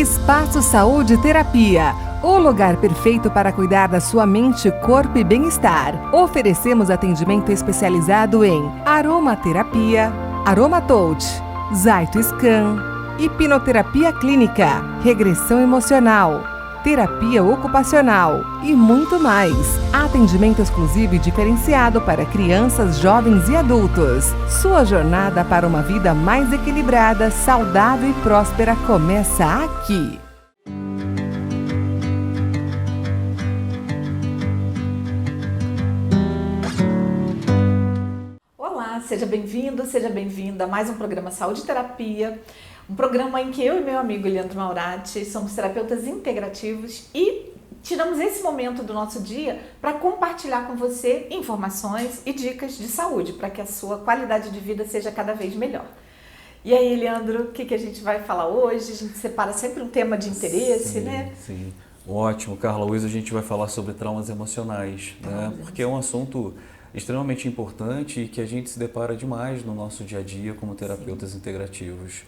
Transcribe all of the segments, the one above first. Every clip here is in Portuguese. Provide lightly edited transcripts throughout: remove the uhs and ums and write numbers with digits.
Espaço Saúde Terapia, o lugar perfeito para cuidar da sua mente, corpo e bem-estar. Oferecemos atendimento especializado em aromaterapia, aromatouch, Zaito-Scan, hipnoterapia clínica, regressão emocional, terapia ocupacional e muito mais. Atendimento exclusivo e diferenciado para crianças, jovens e adultos. Sua jornada para uma vida mais equilibrada, saudável e próspera começa aqui. Olá, seja bem-vindo, seja bem-vinda a mais um programa Saúde e Terapia. Um programa em que eu e meu amigo Leandro Maurati somos terapeutas integrativos e tiramos esse momento do nosso dia para compartilhar com você informações e dicas de saúde para que a sua qualidade de vida seja cada vez melhor. E aí, Leandro, o que a gente vai falar hoje? A gente separa sempre um tema de interesse, né? Sim, ótimo, Carla. Hoje a gente vai falar sobre traumas emocionais, né? Porque é um assunto extremamente importante e que a gente se depara demais no nosso dia a dia como terapeutas integrativos.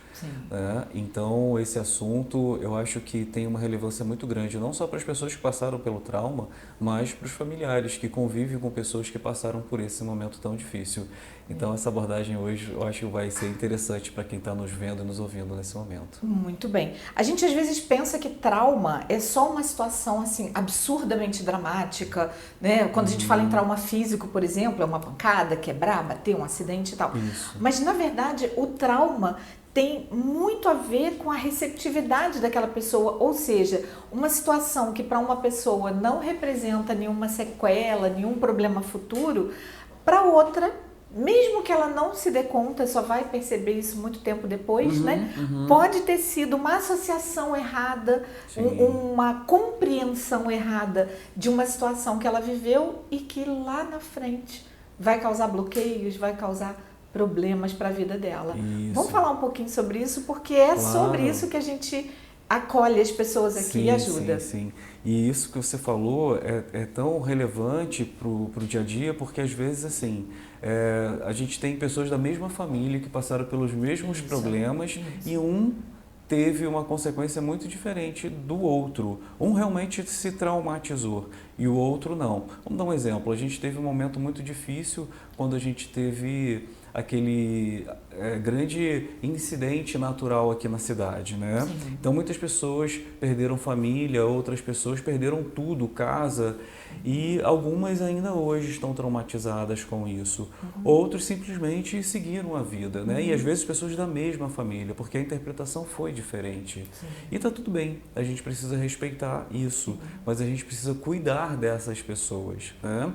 Né? Então, esse assunto eu acho que tem uma relevância muito grande, não só para as pessoas que passaram pelo trauma, mas para os familiares que convivem com pessoas que passaram por esse momento tão difícil. Então, essa abordagem hoje eu acho que vai ser interessante para quem está nos vendo e nos ouvindo nesse momento. Muito bem. A gente às vezes pensa que trauma é só uma situação assim absurdamente dramática, né? Quando a gente fala em trauma físico, por exemplo, é uma pancada, quebrar, bater, um acidente e tal. Isso. Mas na verdade o trauma tem muito a ver com a receptividade daquela pessoa, ou seja, uma situação que para uma pessoa não representa nenhuma sequela, nenhum problema futuro, para outra, mesmo que ela não se dê conta, só vai perceber isso muito tempo depois, né? Pode ter sido uma associação errada, uma compreensão errada de uma situação que ela viveu e que lá na frente vai causar bloqueios, vai causar problemas para a vida dela. Isso. Vamos falar um pouquinho sobre isso, porque é sobre isso que a gente acolhe as pessoas aqui e ajuda. Sim. E isso que você falou é tão relevante para o dia a dia, porque às vezes assim, a gente tem pessoas da mesma família que passaram pelos mesmos problemas e um teve uma consequência muito diferente do outro. Um realmente se traumatizou e o outro não. Vamos dar um exemplo. A gente teve um momento muito difícil quando a gente teve aquele grande incidente natural aqui na cidade, né? Então muitas pessoas perderam família, outras pessoas perderam tudo, casa, e algumas ainda hoje estão traumatizadas com isso. Outros simplesmente seguiram a vida, né? E às vezes pessoas da mesma família, porque a interpretação foi diferente. E tá tudo bem, a gente precisa respeitar isso, mas a gente precisa cuidar dessas pessoas, né?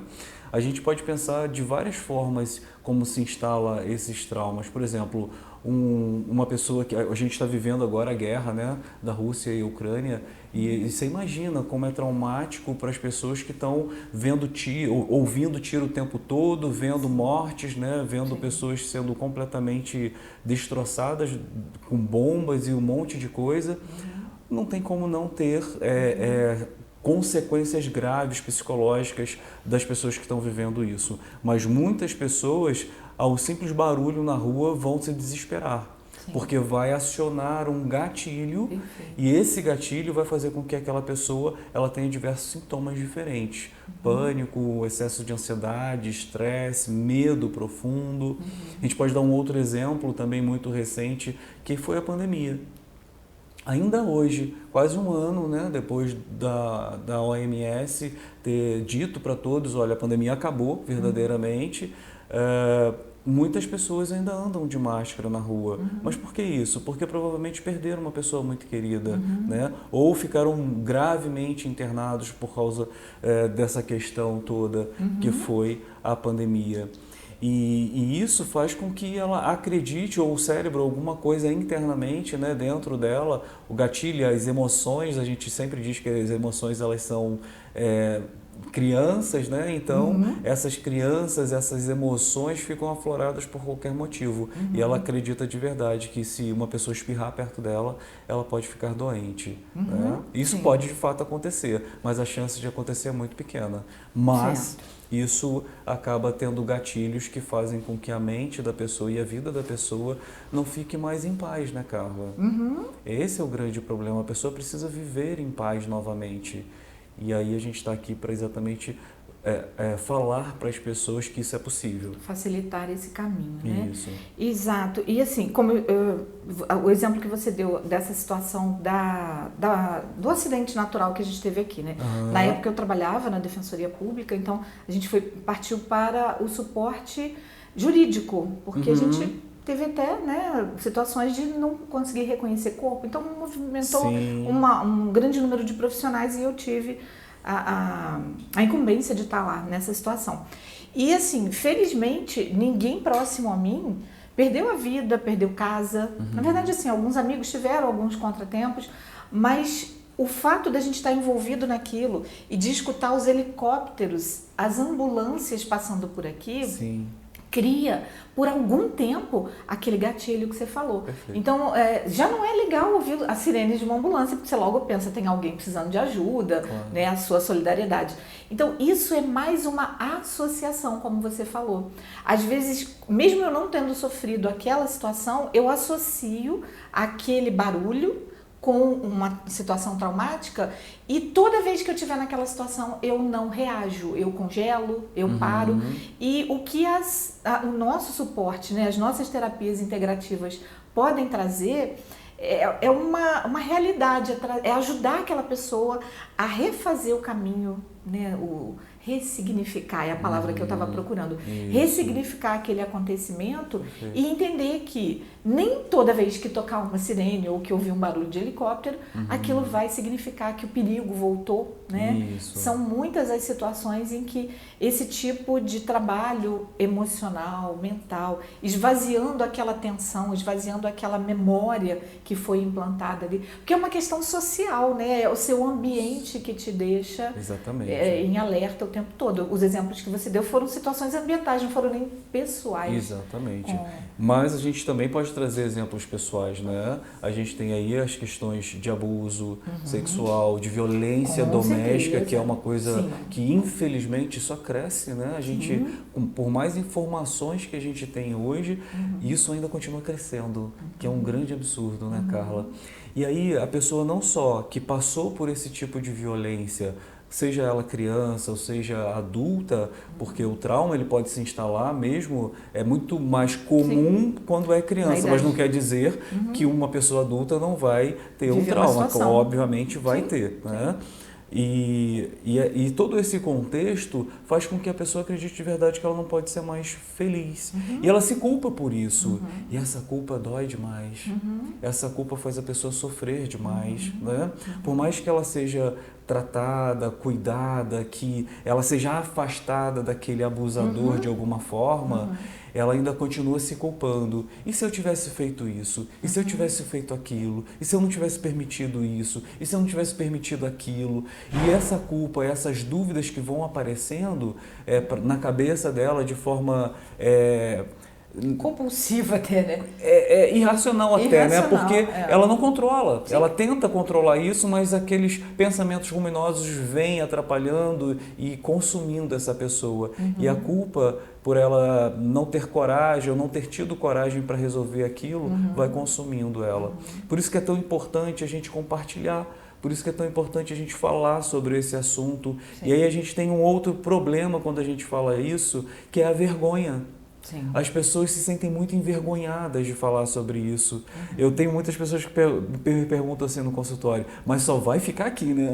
A gente pode pensar de várias formas como se instala esses traumas. Por exemplo, uma pessoa que a gente está vivendo agora a guerra, né, da Rússia e Ucrânia, e você imagina como é traumático para as pessoas que estão vendo tiro, ouvindo tiro o tempo todo, vendo mortes, né, vendo pessoas sendo completamente destroçadas com bombas e um monte de coisa. Não tem como não ter consequências graves psicológicas das pessoas que estão vivendo isso. Mas muitas pessoas, ao simples barulho na rua, vão se desesperar. Porque vai acionar um gatilho e esse gatilho vai fazer com que aquela pessoa ela tenha diversos sintomas diferentes. Pânico, excesso de ansiedade, estresse, medo profundo. A gente pode dar um outro exemplo também muito recente, que foi a pandemia. Ainda hoje, quase um ano, né, depois da OMS ter dito para todos, olha, a pandemia acabou verdadeiramente, muitas pessoas ainda andam de máscara na rua. Mas por que isso? Porque provavelmente perderam uma pessoa muito querida, né? Ou ficaram gravemente internados por causa dessa questão toda que foi a pandemia. E isso faz com que ela acredite, ou o cérebro, alguma coisa internamente, né, dentro dela, o gatilho, as emoções, a gente sempre diz que as emoções elas são crianças, né? Então, essas crianças, essas emoções ficam afloradas por qualquer motivo. E ela acredita de verdade que se uma pessoa espirrar perto dela, ela pode ficar doente. Né? Isso pode de fato acontecer, mas a chance de acontecer é muito pequena. Mas isso acaba tendo gatilhos que fazem com que a mente da pessoa e a vida da pessoa não fique mais em paz, né, Carla? Esse é o grande problema. A pessoa precisa viver em paz novamente. E aí a gente está aqui para exatamente falar para as pessoas que isso é possível. Facilitar esse caminho, né? Isso. Exato. E assim, como o exemplo que você deu dessa situação do acidente natural que a gente teve aqui, né? Na época eu trabalhava na Defensoria Pública, então a gente partiu para o suporte jurídico, porque a gente teve até, né, situações de não conseguir reconhecer corpo, então movimentou um grande número de profissionais e eu tive a incumbência de estar lá nessa situação. E assim, felizmente, ninguém próximo a mim perdeu a vida, perdeu casa. Na verdade, assim, alguns amigos tiveram alguns contratempos, mas o fato da gente estar envolvido naquilo e de escutar os helicópteros, as ambulâncias passando por aqui, cria por algum tempo aquele gatilho que você falou. Perfeito. Então, já não é legal ouvir a sirene de uma ambulância, porque você logo pensa, tem alguém precisando de ajuda, né, a sua solidariedade. Então, isso é mais uma associação, como você falou. Às vezes, mesmo eu não tendo sofrido aquela situação, eu associo aquele barulho com uma situação traumática e toda vez que eu estiver naquela situação eu não reajo, eu congelo, eu paro. E o que o nosso suporte, né, as nossas terapias integrativas podem trazer é uma realidade, é ajudar aquela pessoa a refazer o caminho, né, ressignificar é a palavra que eu estava procurando. Isso. Ressignificar aquele acontecimento e entender que nem toda vez que tocar uma sirene ou que ouvir um barulho de helicóptero, aquilo vai significar que o perigo voltou, né? Isso. São muitas as situações em que esse tipo de trabalho emocional, mental, esvaziando aquela tensão, esvaziando aquela memória que foi implantada ali, porque é uma questão social, né? É o seu ambiente que te deixa em alerta o tempo todo. Os exemplos que você deu foram situações ambientais, não foram nem pessoais. Exatamente. Mas a gente também pode trazer exemplos pessoais, né? A gente tem aí as questões de abuso sexual, de violência doméstica, que é uma coisa que infelizmente só cresce, né? A gente, por mais informações que a gente tem hoje, isso ainda continua crescendo, que é um grande absurdo, né, Carla? E aí a pessoa não só que passou por esse tipo de violência, seja ela criança ou seja adulta, porque o trauma ele pode se instalar mesmo, é muito mais comum quando é criança, mas não quer dizer que uma pessoa adulta não vai ter um trauma, obviamente vai ter, né? E todo esse contexto faz com que a pessoa acredite de verdade que ela não pode ser mais feliz. E ela se culpa por isso. E essa culpa dói demais. Essa culpa faz a pessoa sofrer demais. Né? Por mais que ela seja tratada, cuidada, que ela seja afastada daquele abusador de alguma forma, ela ainda continua se culpando. E se eu tivesse feito isso? E se eu tivesse feito aquilo? E se eu não tivesse permitido isso? E se eu não tivesse permitido aquilo? E essa culpa, essas dúvidas que vão aparecendo na cabeça dela de forma... compulsiva até, né? Irracional até, né? Porque ela não controla. Ela tenta controlar isso, mas aqueles pensamentos ruminosos vêm atrapalhando e consumindo essa pessoa. E a culpa, por ela não ter coragem ou não ter tido coragem para resolver aquilo, vai consumindo ela. Por isso que é tão importante a gente compartilhar. Por isso que é tão importante a gente falar sobre esse assunto. E aí a gente tem um outro problema quando a gente fala isso, que é a vergonha. As pessoas se sentem muito envergonhadas de falar sobre isso. Eu tenho muitas pessoas que me perguntam assim no consultório, mas só vai ficar aqui, né?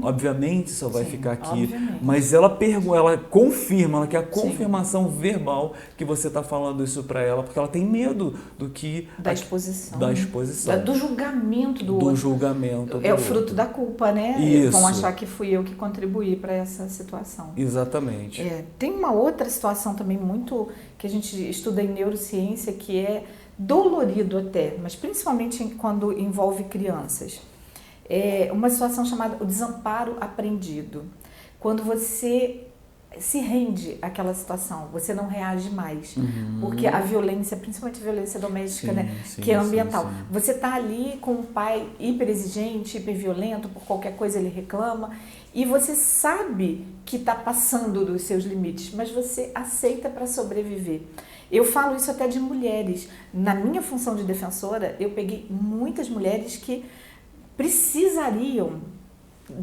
Obviamente só vai ficar aqui. Obviamente. Mas ela confirma, ela quer a confirmação verbal que você está falando isso para ela, porque ela tem medo do que... Da exposição. Do julgamento do outro. Do julgamento do o fruto da culpa, né? Isso. Vão achar que fui eu que contribuí para essa situação. Exatamente. Tem uma outra situação também muito... que a gente estuda em neurociência, que é dolorido até, mas principalmente quando envolve crianças. É uma situação chamada o desamparo aprendido. quando você se rende àquela situação, você não reage mais. Porque a violência, principalmente a violência doméstica, né, que é ambiental, você está ali com um pai hiper exigente, hiper violento, por qualquer coisa ele reclama, e você sabe que está passando dos seus limites, mas você aceita para sobreviver. Eu falo isso até de mulheres. Na minha função de defensora, eu peguei muitas mulheres que precisariam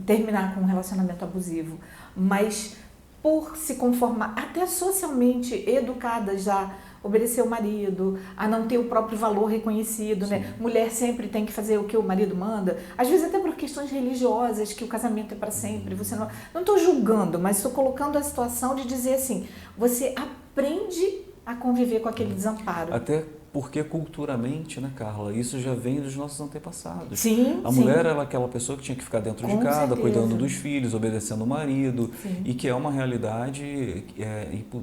terminar com um relacionamento abusivo, mas por se conformar, até socialmente educadas a obedecer o marido, a não ter o próprio valor reconhecido, né? Mulher sempre tem que fazer o que o marido manda, às vezes até por questões religiosas, que o casamento é para sempre. Você não estou julgando, mas estou colocando a situação de dizer assim, você aprende a conviver com aquele desamparo. Até porque culturalmente, né, Carla, isso já vem dos nossos antepassados. Sim, a mulher era aquela pessoa que tinha que ficar dentro de casa, certeza, cuidando dos filhos, obedecendo o marido, sim, e que é uma realidade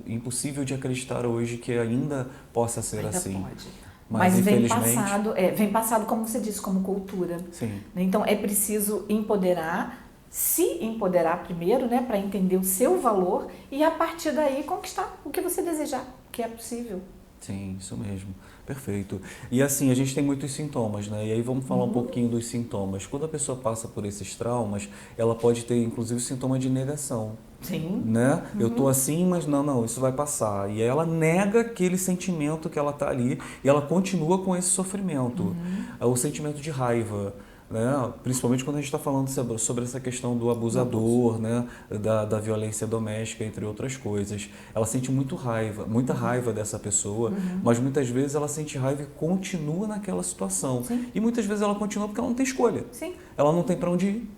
impossível de acreditar hoje que ainda possa ser ainda assim. pode. Mas vem infelizmente... vem passado, como você disse, como cultura. Sim. Então é preciso empoderar, se empoderar primeiro, né, para entender o seu valor e a partir daí conquistar o que você desejar, que é possível. Sim, isso mesmo. Perfeito. E assim, a gente tem muitos sintomas, né? E aí vamos falar um pouquinho dos sintomas. Quando a pessoa passa por esses traumas, ela pode ter, inclusive, sintoma de negação. Sim. Né? Eu tô assim, mas não, isso vai passar. E aí ela nega aquele sentimento que ela tá ali e ela continua com esse sofrimento. O sentimento de raiva. Né? Principalmente quando a gente está falando sobre essa questão do abusador, né? da violência doméstica, entre outras coisas. Ela sente muita raiva dessa pessoa, mas muitas vezes ela sente raiva e continua naquela situação. Sim. E muitas vezes ela continua porque ela não tem escolha. Sim. Ela não tem para onde ir.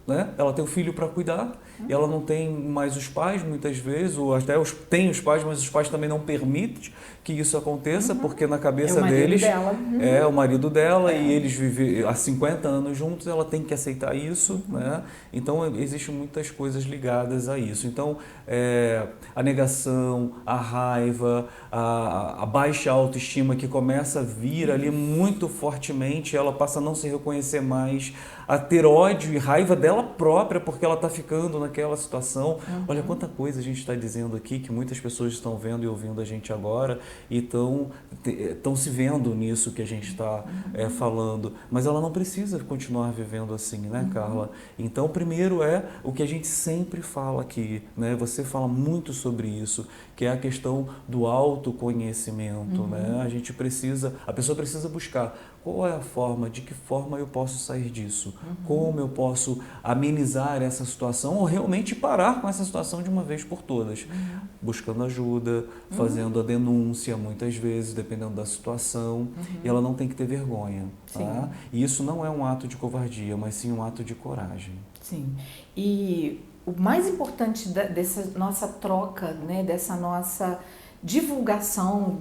Né? Ela tem o filho para cuidar e ela não tem mais os pais muitas vezes, ou até tem os pais, mas os pais também não permitem que isso aconteça, porque na cabeça deles é o marido dela e eles vivem há 50 anos juntos, ela tem que aceitar isso, né? Então existem muitas coisas ligadas a isso. Então a negação, a raiva, a baixa autoestima que começa a vir ali muito fortemente, ela passa a não se reconhecer mais, a ter ódio e raiva dela própria porque ela está ficando naquela situação. Olha quanta coisa a gente está dizendo aqui, que muitas pessoas estão vendo e ouvindo a gente agora e estão se vendo nisso que a gente está falando. Mas ela não precisa continuar vivendo assim, né, Carla? Então, primeiro é o que a gente sempre fala aqui, né? Você fala muito sobre isso, que é a questão do autoconhecimento, né? A pessoa precisa buscar qual é a forma, de que forma eu posso sair disso, como eu posso amenizar essa situação ou realmente parar com essa situação de uma vez por todas, buscando ajuda, fazendo a denúncia muitas vezes, dependendo da situação, e ela não tem que ter vergonha, tá? E isso não é um ato de covardia, mas sim um ato de coragem. Sim, e o mais importante dessa nossa troca, né, dessa nossa divulgação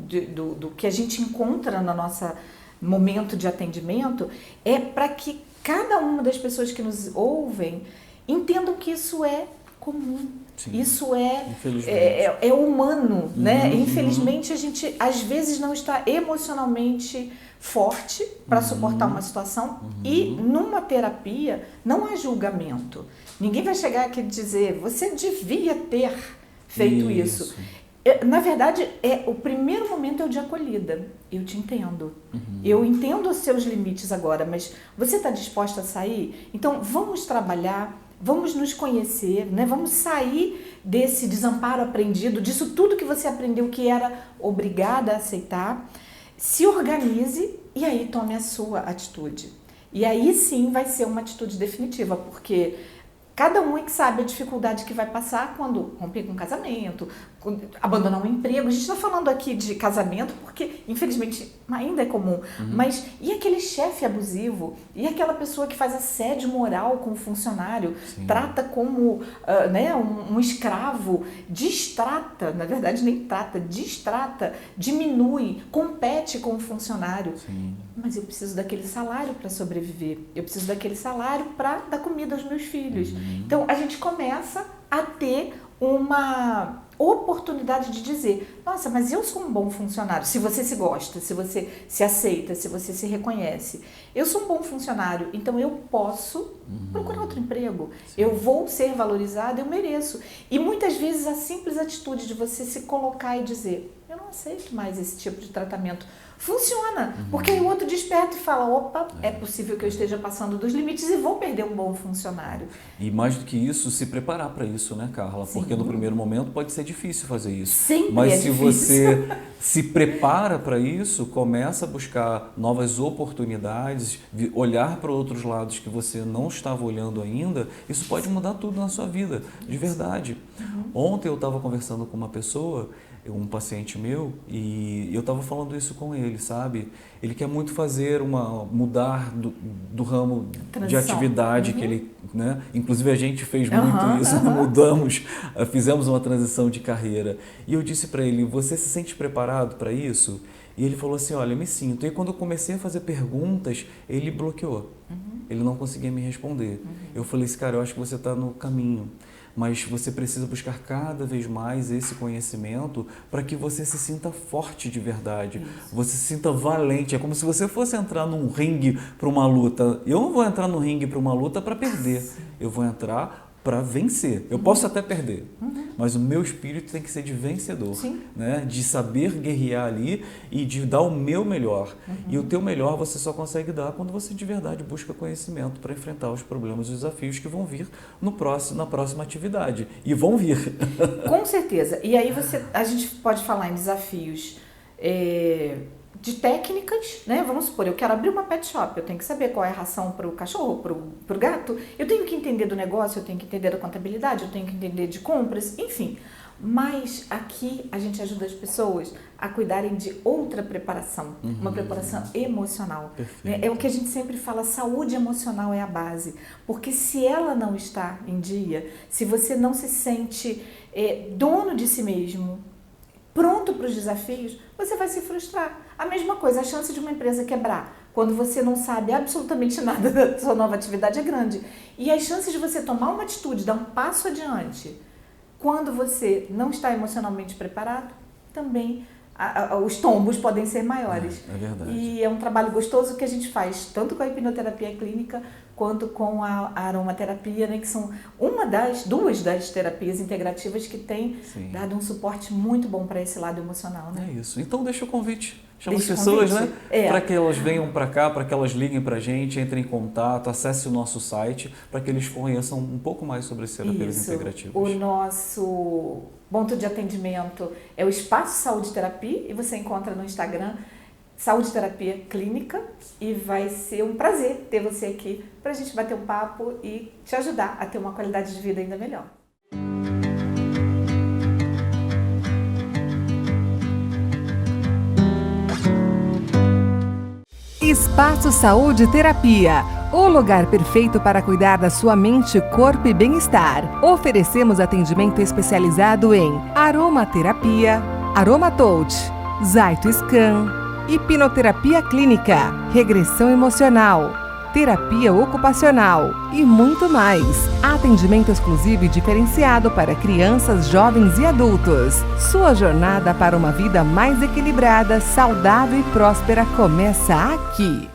do que a gente encontra na nossa momento de atendimento é para que cada uma das pessoas que nos ouvem entendam que isso é comum. Sim. Isso é humano, né? Infelizmente a gente às vezes não está emocionalmente forte para suportar uma situação e numa terapia não há julgamento. Ninguém vai chegar aqui e dizer, você devia ter feito isso. Na verdade, o primeiro momento é o de acolhida. Eu te entendo. Eu entendo os seus limites agora, mas você está disposta a sair? Então, vamos trabalhar, vamos nos conhecer, né? Vamos sair desse desamparo aprendido, disso tudo que você aprendeu que era obrigada a aceitar. Se organize e aí tome a sua atitude. E aí sim vai ser uma atitude definitiva, porque cada um é que sabe a dificuldade que vai passar quando romper com um casamento, abandonar um emprego. A gente está falando aqui de casamento porque, infelizmente, ainda é comum. Mas e aquele chefe abusivo? E aquela pessoa que faz assédio moral com o funcionário? Sim. Trata como um escravo, destrata, na verdade nem trata, destrata, diminui, compete com o funcionário. Sim. Mas eu preciso daquele salário para sobreviver. Eu preciso daquele salário para dar comida aos meus filhos. Então, a gente começa a ter uma oportunidade de dizer, nossa, mas eu sou um bom funcionário, se você se gosta, se você se aceita, se você se reconhece. Eu sou um bom funcionário, então eu posso procurar outro emprego. Sim. Eu vou ser valorizado, eu mereço. E muitas vezes a simples atitude de você se colocar e dizer, eu não aceito mais esse tipo de tratamento. Funciona, porque aí o outro desperta e fala, opa, é possível que eu esteja passando dos limites e vou perder um bom funcionário. E mais do que isso, se preparar para isso, né, Carla? Sim. Porque no primeiro momento pode ser difícil fazer isso. Sempre Mas se difícil. Você se prepara para isso, começa a buscar novas oportunidades, olhar para outros lados que você não estava olhando ainda, isso pode mudar tudo na sua vida, de verdade. Ontem eu estava conversando com uma pessoa, um paciente meu, e eu estava falando isso com ele, sabe? Ele quer muito mudar do ramo de atividade que ele, né? Inclusive a gente fez muito isso, fizemos uma transição de carreira. E eu disse para ele, você se sente preparado para isso? E ele falou assim, olha, eu me sinto. E quando eu comecei a fazer perguntas, ele bloqueou. Ele não conseguia me responder. Eu falei assim, cara, eu acho que você está no caminho. Mas você precisa buscar cada vez mais esse conhecimento para que você se sinta forte de verdade, você se sinta valente. É como se você fosse entrar num ringue para uma luta. Eu não vou entrar no ringue para uma luta para perder, eu vou entrar para vencer. Eu posso até perder, mas o meu espírito tem que ser de vencedor, né? De saber guerrear ali e de dar o meu melhor. E o teu melhor você só consegue dar quando você de verdade busca conhecimento para enfrentar os problemas e os desafios que vão vir na próxima atividade. E vão vir. Com certeza. E aí a gente pode falar em desafios de técnicas, né? Vamos supor, eu quero abrir uma pet shop, eu tenho que saber qual é a ração para o cachorro, para o gato, eu tenho que entender do negócio, eu tenho que entender da contabilidade, eu tenho que entender de compras, enfim. Mas aqui a gente ajuda as pessoas a cuidarem de outra preparação, uma preparação emocional. É o que a gente sempre fala, saúde emocional é a base, porque se ela não está em dia, se você não se sente dono de si mesmo, pronto para os desafios, você vai se frustrar. A mesma coisa, a chance de uma empresa quebrar, quando você não sabe absolutamente nada da sua nova atividade é grande. E as chances de você tomar uma atitude, dar um passo adiante, quando você não está emocionalmente preparado, também os tombos podem ser maiores. É verdade. E é um trabalho gostoso que a gente faz, tanto com a hipnoterapia clínica, quanto com a aromaterapia, né, que são duas das terapias integrativas que tem dado um suporte muito bom para esse lado emocional. Né? É isso. Então deixa o convite. Chama as pessoas, né? Para que elas venham para cá, para que elas liguem para a gente, entrem em contato, acessem o nosso site, para que eles conheçam um pouco mais sobre as terapias integrativas. O nosso ponto de atendimento é o Espaço Saúde Terapia e você encontra no Instagram Saúde Terapia Clínica e vai ser um prazer ter você aqui para a gente bater um papo e te ajudar a ter uma qualidade de vida ainda melhor. Espaço Saúde Terapia, o lugar perfeito para cuidar da sua mente, corpo e bem-estar. Oferecemos atendimento especializado em aromaterapia, aromatouch, Zaitoscan, hipnoterapia clínica, regressão emocional, terapia ocupacional e muito mais. Atendimento exclusivo e diferenciado para crianças, jovens e adultos. Sua jornada para uma vida mais equilibrada, saudável e próspera começa aqui.